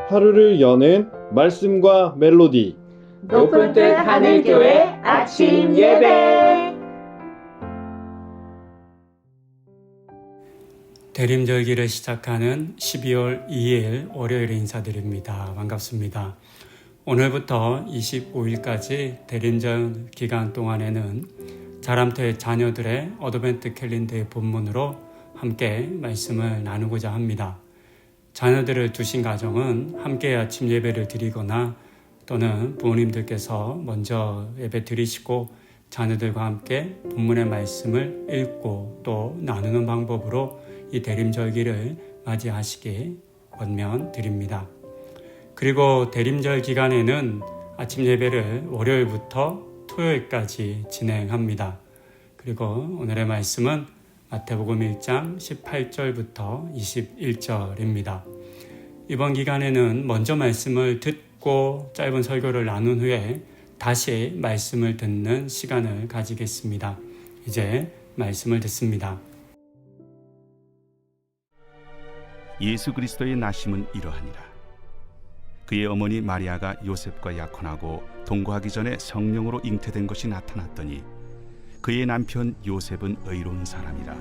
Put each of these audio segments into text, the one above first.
하루를 여는 말씀과 멜로디. 높은 뜻 하늘교회 아침 예배. 대림절기를 시작하는 12월 2일 월요일에 인사드립니다. 반갑습니다. 오늘부터 25일까지 대림절 기간 동안에는 자람터의 자녀들의 어드벤트 캘린더의 본문으로 함께 말씀을 나누고자 합니다. 자녀들을 두신 가정은 함께 아침 예배를 드리거나 또는 부모님들께서 먼저 예배 드리시고 자녀들과 함께 본문의 말씀을 읽고 또 나누는 방법으로 이 대림절기를 맞이하시기 권면드립니다. 그리고 대림절 기간에는 아침 예배를 월요일부터 토요일까지 진행합니다. 그리고 오늘의 말씀은 마태복음 1장 18절부터 21절입니다. 이번 기간에는 먼저 말씀을 듣고 짧은 설교를 나눈 후에 다시 말씀을 듣는 시간을 가지겠습니다. 이제 말씀을 듣습니다. 예수 그리스도의 나심은 이러하니라. 그의 어머니 마리아가 요셉과 약혼하고 동거하기 전에 성령으로 잉태된 것이 나타났더니 그의 남편 요셉은 의로운 사람이라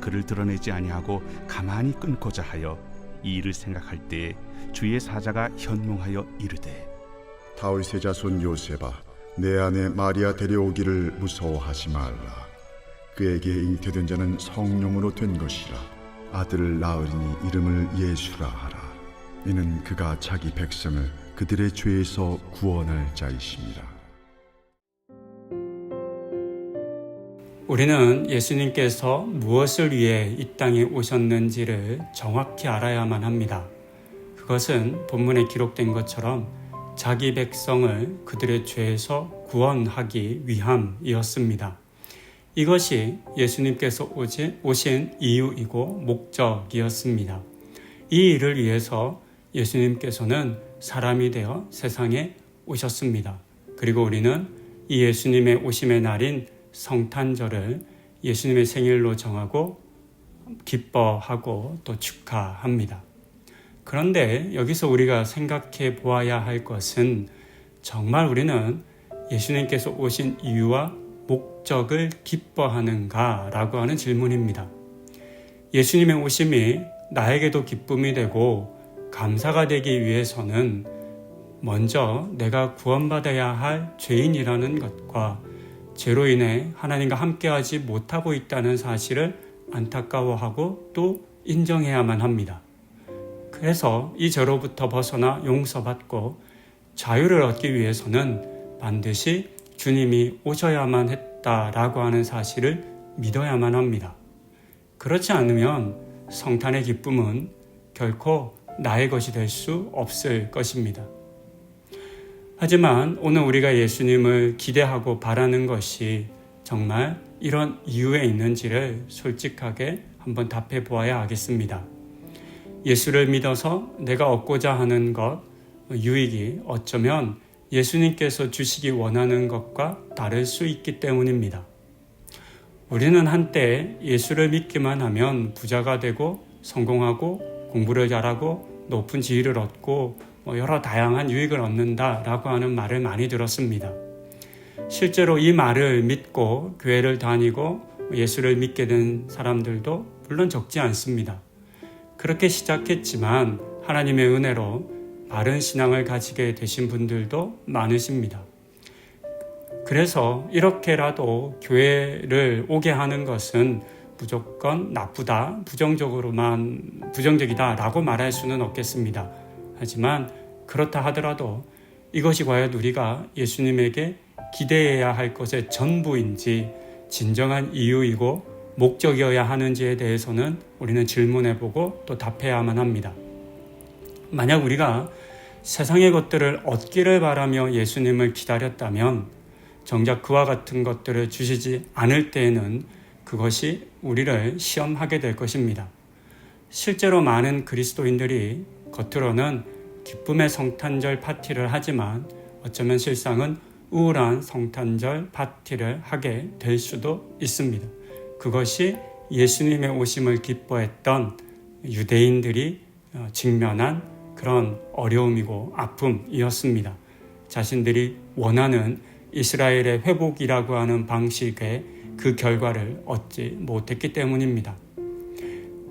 그를 드러내지 아니하고 가만히 끊고자 하여 이 일을 생각할 때에 주의 사자가 현몽하여 이르되 다윗의 자손 요셉아, 내 아내 마리아 데려오기를 무서워하지 말라. 그에게 잉태된 자는 성령으로 된 것이라. 아들을 낳으리니 이름을 예수라 하라. 이는 그가 자기 백성을 그들의 죄에서 구원할 자이심이라. 우리는 예수님께서 무엇을 위해 이 땅에 오셨는지를 정확히 알아야만 합니다. 그것은 본문에 기록된 것처럼 자기 백성을 그들의 죄에서 구원하기 위함이었습니다. 이것이 예수님께서 오신 이유이고 목적이었습니다. 이 일을 위해서 예수님께서는 사람이 되어 세상에 오셨습니다. 그리고 우리는 이 예수님의 오심의 날인 성탄절을 예수님의 생일로 정하고 기뻐하고 또 축하합니다. 그런데 여기서 우리가 생각해 보아야 할 것은 정말 우리는 예수님께서 오신 이유와 목적을 기뻐하는가라고 하는 질문입니다. 예수님의 오심이 나에게도 기쁨이 되고 감사가 되기 위해서는 먼저 내가 구원받아야 할 죄인이라는 것과 죄로 인해 하나님과 함께하지 못하고 있다는 사실을 안타까워하고 또 인정해야만 합니다. 그래서 이 죄로부터 벗어나 용서받고 자유를 얻기 위해서는 반드시 주님이 오셔야만 했다라고 하는 사실을 믿어야만 합니다. 그렇지 않으면 성탄의 기쁨은 결코 나의 것이 될 수 없을 것입니다. 하지만 오늘 우리가 예수님을 기대하고 바라는 것이 정말 이런 이유에 있는지를 솔직하게 한번 답해 보아야 하겠습니다. 예수를 믿어서 내가 얻고자 하는 것, 유익이 어쩌면 예수님께서 주시기 원하는 것과 다를 수 있기 때문입니다. 우리는 한때 예수를 믿기만 하면 부자가 되고 성공하고 공부를 잘하고 높은 지위를 얻고 여러 다양한 유익을 얻는다라고 하는 말을 많이 들었습니다. 실제로 이 말을 믿고 교회를 다니고 예수를 믿게 된 사람들도 물론 적지 않습니다. 그렇게 시작했지만 하나님의 은혜로 바른 신앙을 가지게 되신 분들도 많으십니다. 그래서 이렇게라도 교회를 오게 하는 것은 무조건 나쁘다, 부정적이다라고 말할 수는 없겠습니다. 하지만 그렇다 하더라도 이것이 과연 우리가 예수님에게 기대해야 할 것의 전부인지 진정한 이유이고 목적이어야 하는지에 대해서는 우리는 질문해보고 또 답해야만 합니다. 만약 우리가 세상의 것들을 얻기를 바라며 예수님을 기다렸다면 정작 그와 같은 것들을 주시지 않을 때에는 그것이 우리를 시험하게 될 것입니다. 실제로 많은 그리스도인들이 겉으로는 기쁨의 성탄절 파티를 하지만 어쩌면 실상은 우울한 성탄절 파티를 하게 될 수도 있습니다. 그것이 예수님의 오심을 기뻐했던 유대인들이 직면한 그런 어려움이고 아픔이었습니다. 자신들이 원하는 이스라엘의 회복이라고 하는 방식의 그 결과를 얻지 못했기 때문입니다.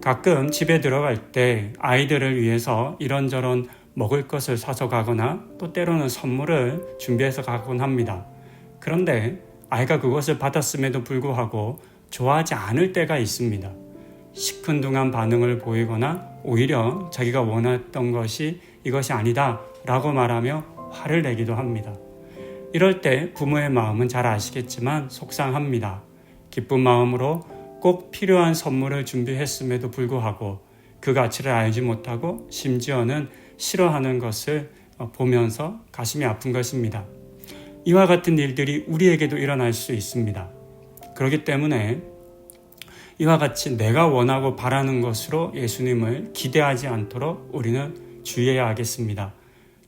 가끔 집에 들어갈 때 아이들을 위해서 이런저런 먹을 것을 사서 가거나 또 때로는 선물을 준비해서 가곤 합니다. 그런데 아이가 그것을 받았음에도 불구하고 좋아하지 않을 때가 있습니다. 시큰둥한 반응을 보이거나 오히려 자기가 원했던 것이 이것이 아니다 라고 말하며 화를 내기도 합니다. 이럴 때 부모의 마음은 잘 아시겠지만 속상합니다. 기쁜 마음으로 꼭 필요한 선물을 준비했음에도 불구하고 그 가치를 알지 못하고 심지어는 싫어하는 것을 보면서 가슴이 아픈 것입니다. 이와 같은 일들이 우리에게도 일어날 수 있습니다. 그렇기 때문에 이와 같이 내가 원하고 바라는 것으로 예수님을 기대하지 않도록 우리는 주의해야 하겠습니다.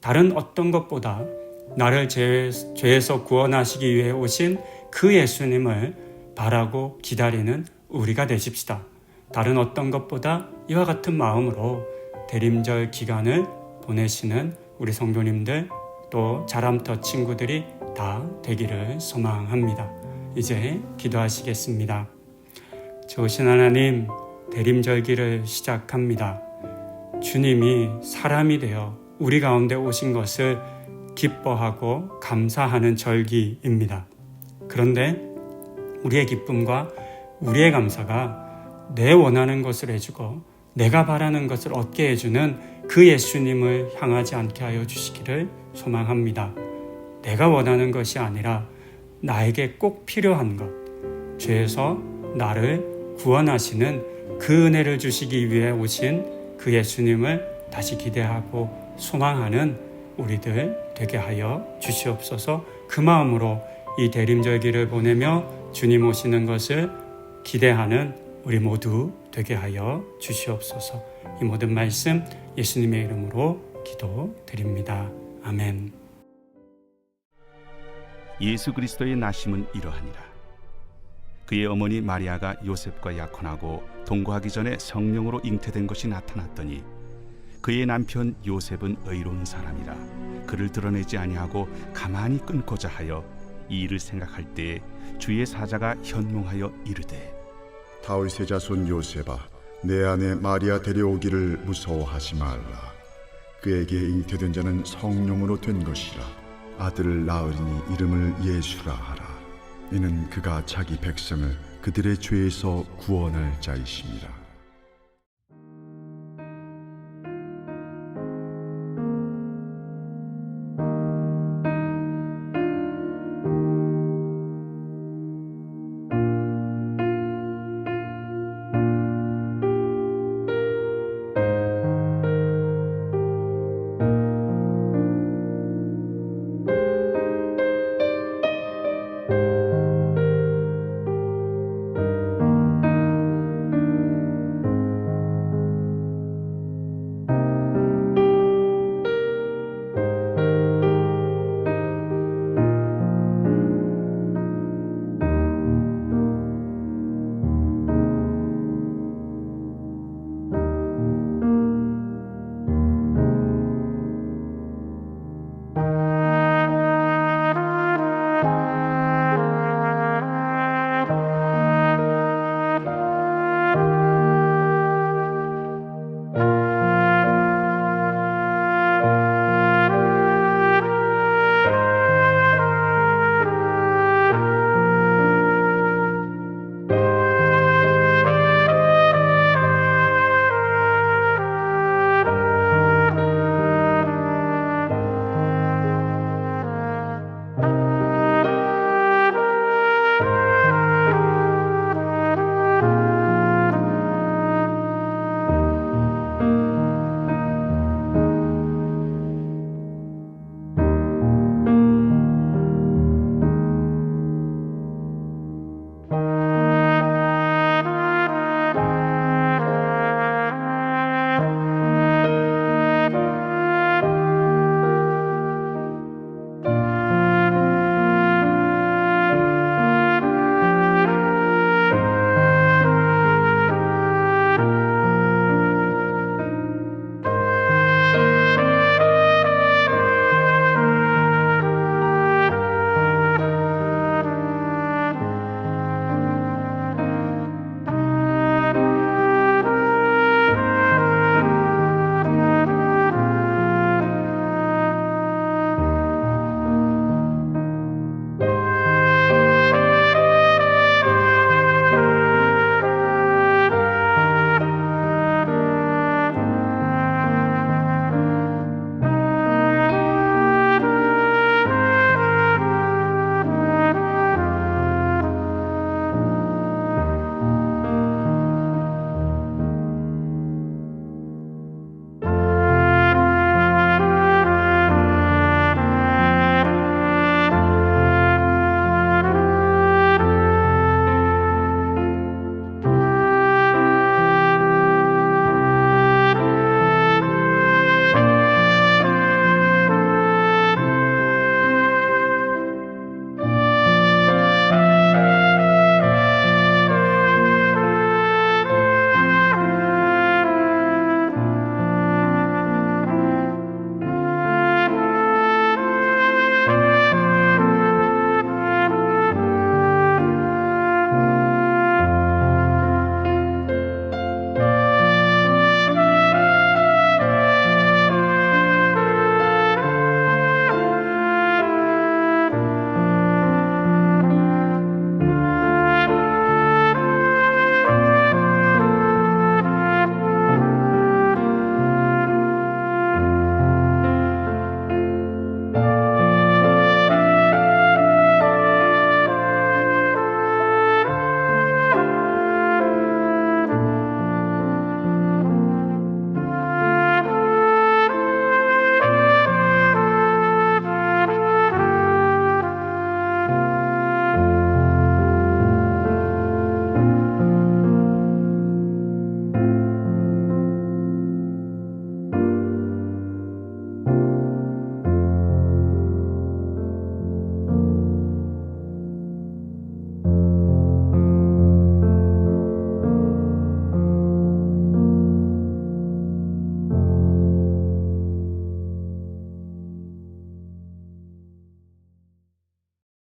다른 어떤 것보다 나를 죄에서 구원하시기 위해 오신 그 예수님을 바라고 기다리는 우리가 되십시다. 다른 어떤 것보다 이와 같은 마음으로 대림절 기간을 보내시는 우리 성도님들 또 자람터 친구들이 다 되기를 소망합니다. 이제 기도하시겠습니다. 좋으신 하나님, 대림절기를 시작합니다. 주님이 사람이 되어 우리 가운데 오신 것을 기뻐하고 감사하는 절기입니다. 그런데 우리의 기쁨과 우리의 감사가 내 원하는 것을 해주고 내가 바라는 것을 얻게 해주는 그 예수님을 향하지 않게 하여 주시기를 소망합니다. 내가 원하는 것이 아니라 나에게 꼭 필요한 것, 죄에서 나를 구원하시는 그 은혜를 주시기 위해 오신 그 예수님을 다시 기대하고 소망하는 우리들 되게 하여 주시옵소서. 그 마음으로 이 대림절기를 보내며 주님 오시는 것을 기대하는 우리 모두 되게 하여 주시옵소서. 이 모든 말씀 예수님의 이름으로 기도드립니다. 아멘. 예수 그리스도의 나심은 이러하니라. 그의 어머니 마리아가 요셉과 약혼하고 동거하기 전에 성령으로 잉태된 것이 나타났더니 그의 남편 요셉은 의로운 사람이라 그를 드러내지 아니하고 가만히 끊고자 하여 이 일을 생각할 때에 주의 사자가 현몽하여 이르되 다윗의 자손 요셉아, 내 아내 마리아 데려오기를 무서워하지 말라. 그에게 잉태된 자는 성령으로 된 것이라. 아들을 낳으리니 이름을 예수라 하라. 이는 그가 자기 백성을 그들의 죄에서 구원할 자이심이라.